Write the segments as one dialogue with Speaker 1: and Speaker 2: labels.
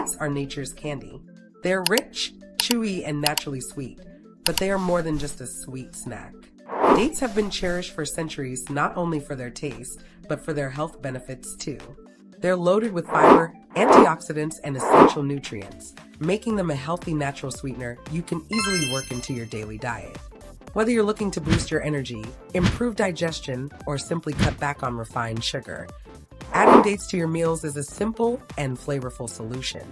Speaker 1: Dates are nature's candy. They're rich, chewy, and naturally sweet, but they are more than just a sweet snack. Dates have been cherished for centuries not only for their taste, but for their health benefits too. They're loaded with fiber, antioxidants, and essential nutrients, making them a healthy natural sweetener you can easily work into your daily diet. Whether you're looking to boost your energy, improve digestion, or simply cut back on refined sugar, adding dates to your meals is a simple and flavorful solution.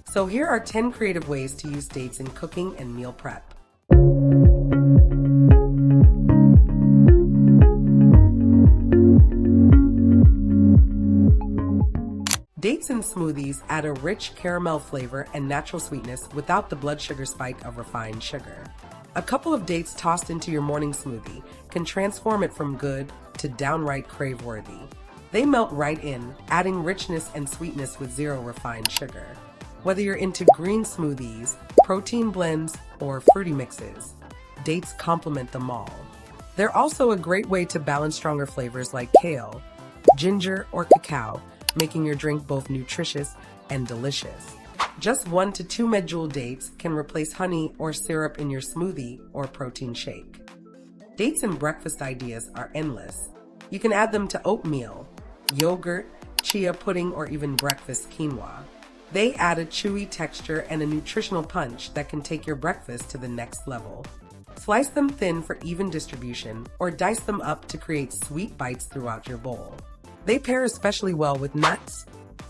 Speaker 1: So here are 10 creative ways to use dates in cooking and meal prep. Dates in smoothies add a rich caramel flavor and natural sweetness without the blood sugar spike of refined sugar. A couple of dates tossed into your morning smoothie can transform it from good to downright crave-worthy. They melt right in, adding richness and sweetness with zero refined sugar. Whether you're into green smoothies, protein blends, or fruity mixes, dates complement them all. They're also a great way to balance stronger flavors like kale, ginger, or cacao, making your drink both nutritious and delicious. Just 1 to 2 medjool dates can replace honey or syrup in your smoothie or protein shake. Dates in breakfast ideas are endless. You can add them to oatmeal, yogurt, chia pudding, or even breakfast quinoa. They add a chewy texture and a nutritional punch that can take your breakfast to the next level. Slice them thin for even distribution, or dice them up to create sweet bites throughout your bowl. They pair especially well with nuts,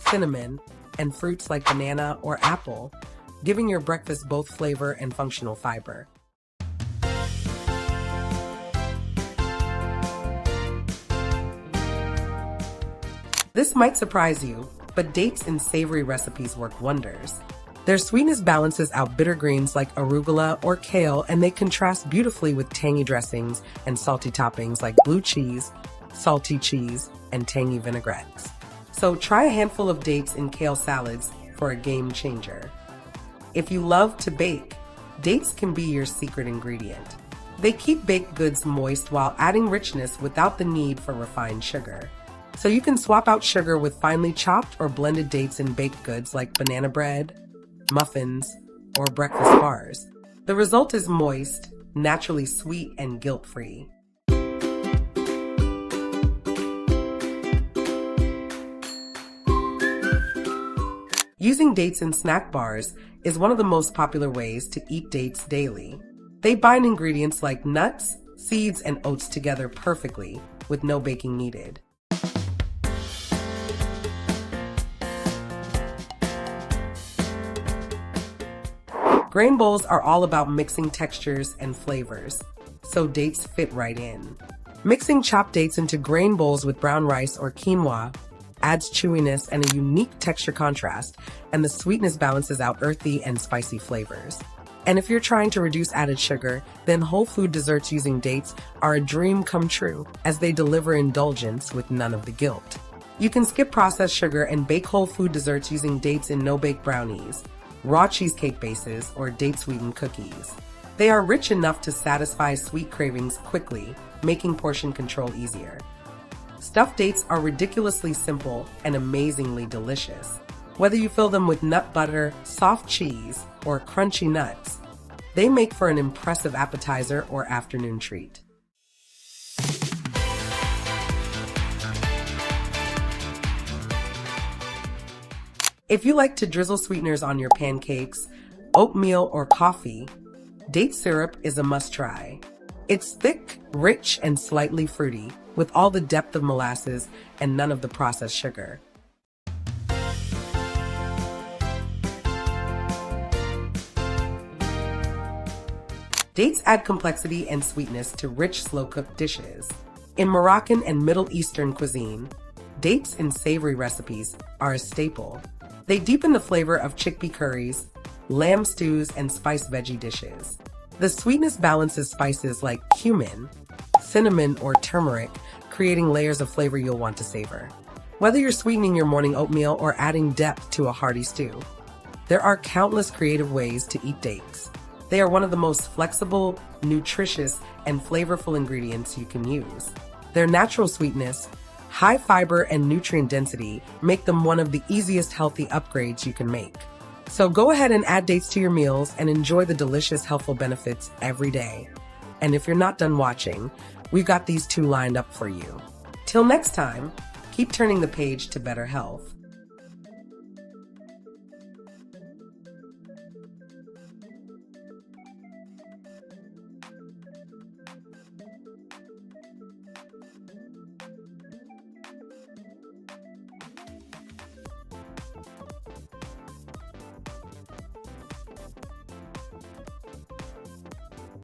Speaker 1: cinnamon, and fruits like banana or apple, giving your breakfast both flavor and functional fiber. This might surprise you, but dates in savory recipes work wonders. Their sweetness balances out bitter greens like arugula or kale, and they contrast beautifully with tangy dressings and salty toppings like blue cheese, salty cheese, and tangy vinaigrettes. So try a handful of dates in kale salads for a game changer. If you love to bake, dates can be your secret ingredient. They keep baked goods moist while adding richness without the need for refined sugar. So you can swap out sugar with finely chopped or blended dates in baked goods like banana bread, muffins, or breakfast bars. The result is moist, naturally sweet, and guilt-free. Using dates in snack bars is one of the most popular ways to eat dates daily. They bind ingredients like nuts, seeds, and oats together perfectly with no baking needed. Grain bowls are all about mixing textures and flavors, so dates fit right in. Mixing chopped dates into grain bowls with brown rice or quinoa adds chewiness and a unique texture contrast, and the sweetness balances out earthy and spicy flavors. And if you're trying to reduce added sugar, then whole food desserts using dates are a dream come true, as they deliver indulgence with none of the guilt. You can skip processed sugar and bake whole food desserts using dates in no-bake brownies, raw cheesecake bases, or date-sweetened cookies. They are rich enough to satisfy sweet cravings quickly, making portion control easier. Stuffed dates are ridiculously simple and amazingly delicious. Whether you fill them with nut butter, soft cheese, or crunchy nuts, they make for an impressive appetizer or afternoon treat. If you like to drizzle sweeteners on your pancakes, oatmeal, or coffee, date syrup is a must-try. It's thick, rich, and slightly fruity, with all the depth of molasses and none of the processed sugar. Dates add complexity and sweetness to rich, slow-cooked dishes. In Moroccan and Middle Eastern cuisine, dates in savory recipes are a staple. They deepen the flavor of chickpea curries, lamb stews, and spiced veggie dishes. The sweetness balances spices like cumin, cinnamon, or turmeric, creating layers of flavor you'll want to savor. Whether you're sweetening your morning oatmeal or adding depth to a hearty stew, there are countless creative ways to eat dates. They are one of the most flexible, nutritious, and flavorful ingredients you can use. Their natural sweetness, high fiber, and nutrient density make them one of the easiest healthy upgrades you can make. So go ahead and add dates to your meals and enjoy the delicious, healthful benefits every day. And if you're not done watching, we've got these two lined up for you. Till next time, keep turning the page to better health.